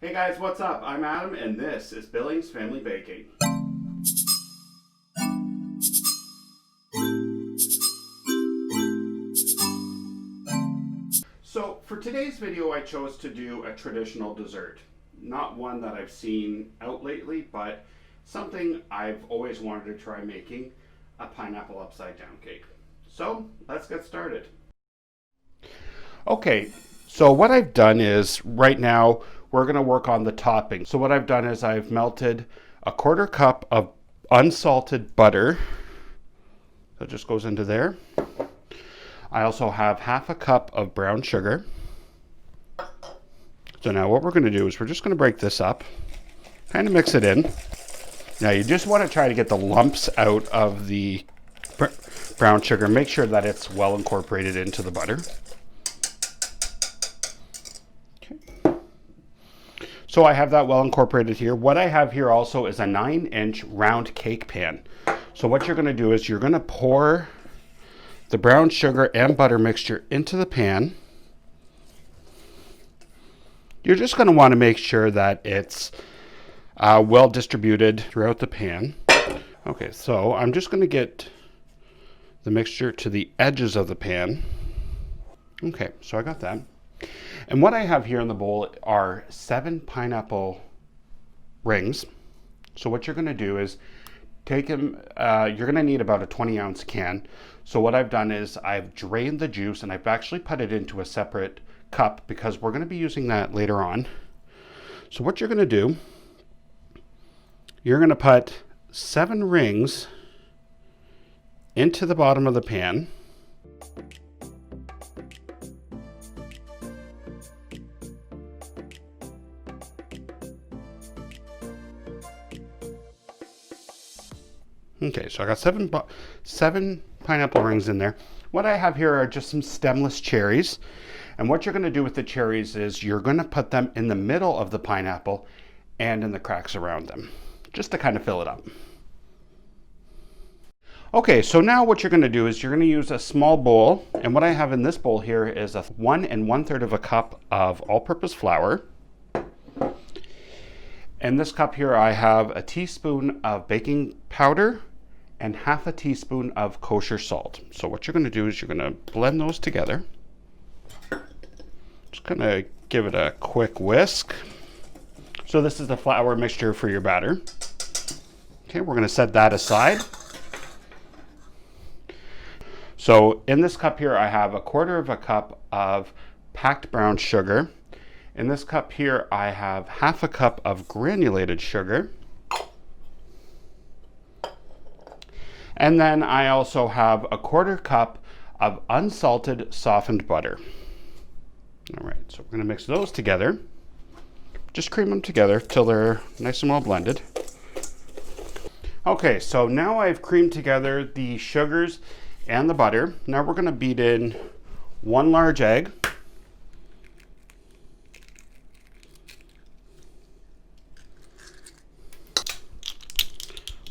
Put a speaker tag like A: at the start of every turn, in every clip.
A: Hey guys, what's up? I'm Adam and this is Billings Family Baking. So for today's video I chose to do a traditional dessert. Not one that I've seen out lately, but something I've always wanted to try making, a pineapple upside down cake. So let's get started. Okay, so what I've done is right now we're going to work on the topping. So what I've done is I've melted a 1/4 cup of unsalted butter. That just goes into there. I also have 1/2 cup of brown sugar. So now what we're going to do is we're just going to break this up, kind of mix it in. Now you just want to try to get the lumps out of the brown sugar. Make sure that it's well incorporated into the butter. So I have that well incorporated here. What I have here also is a 9-inch round cake pan. So what you're going to do is you're going to pour the brown sugar and butter mixture into the pan. You're just going to want to make sure that it's well distributed throughout the pan. Okay, so I'm just going to get the mixture to the edges of the pan. Okay, so I got that. And what I have here in the bowl are 7 pineapple rings. So what you're going to do is take them, you're going to need about a 20-ounce can. So what I've done is I've drained the juice and I've actually put it into a separate cup because we're going to be using that later on. So what you're going to do, you're going to put 7 rings into the bottom of the pan. Okay, so I got seven pineapple rings in there. What I have here are just some stemless cherries. And what you're going to do with the cherries is you're going to put them in the middle of the pineapple and in the cracks around them, just to kind of fill it up. Okay, so now what you're going to do is you're going to use a small bowl. And what I have in this bowl here is a 1 1/3 cup of all-purpose flour. In this cup here I have a teaspoon of baking powder and 1/2 teaspoon of kosher salt. So what you're going to do is you're going to blend those together. Just going to give it a quick whisk. So this is the flour mixture for your batter. Okay, we're going to set that aside. So in this cup here I have a 1/4 cup of packed brown sugar. In this cup here I have 1/2 cup of granulated sugar. And then I also have a 1/4 cup of unsalted softened butter. All right, so we're going to mix those together. Just cream them together till they're nice and well blended. Okay, so now I've creamed together the sugars and the butter. Now we're going to beat in 1 large egg.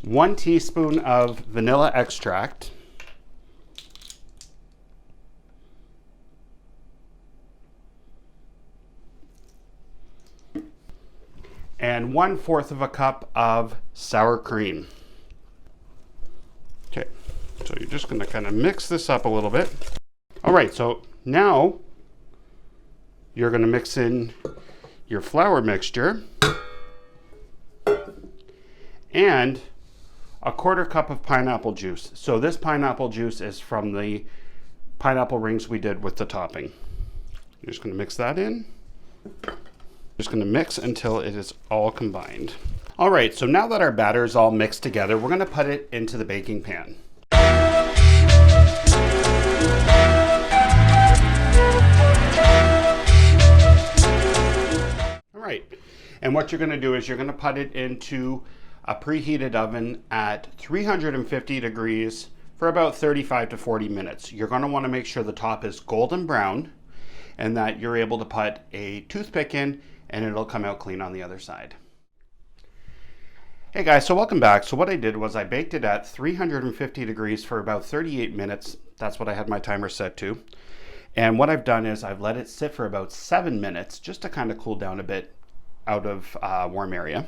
A: One teaspoon of vanilla extract. And 1/4 cup of sour cream. Okay, so you're just going to kind of mix this up a little bit. All right, so now you're going to mix in your flour mixture and a 1/4 cup of pineapple juice. So this pineapple juice is from the pineapple rings we did with the topping. You're just going to mix that in. Just going to mix until it is all combined. All right, so now that our batter is all mixed together, we're going to put it into the baking pan. All right, and what you're going to do is you're going to put it into a preheated oven at 350 degrees for about 35 to 40 minutes. You're going to want to make sure the top is golden brown and that you're able to put a toothpick in and it'll come out clean on the other side. Hey guys, so welcome back. So what I did was I baked it at 350 degrees for about 38 minutes. That's what I had my timer set to. And what I've done is I've let it sit for about 7 minutes just to kind of cool down a bit out of warm area.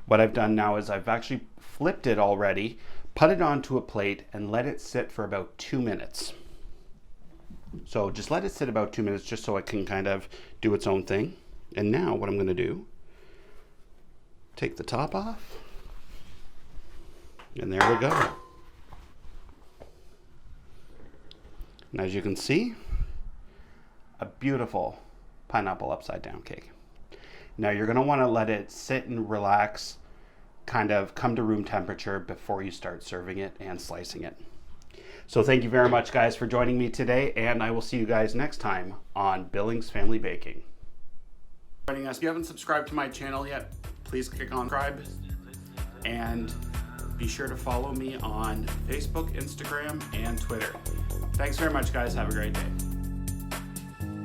A: What I've done now is I've actually flipped it already, put it onto a plate, and let it sit for about 2 minutes. So just let it sit about 2 minutes just so it can kind of do its own thing. And now what I'm going to do, take the top off, and there we go. And as you can see, a beautiful pineapple upside down cake. Now you're going to want to let it sit and relax, kind of come to room temperature before you start serving it and slicing it. So thank you very much, guys, for joining me today, and I will see you guys next time on Billings Family Baking. Joining us. If you haven't subscribed to my channel yet, please click on subscribe, and be sure to follow me on Facebook, Instagram, and Twitter. Thanks very much, guys. Have a great day.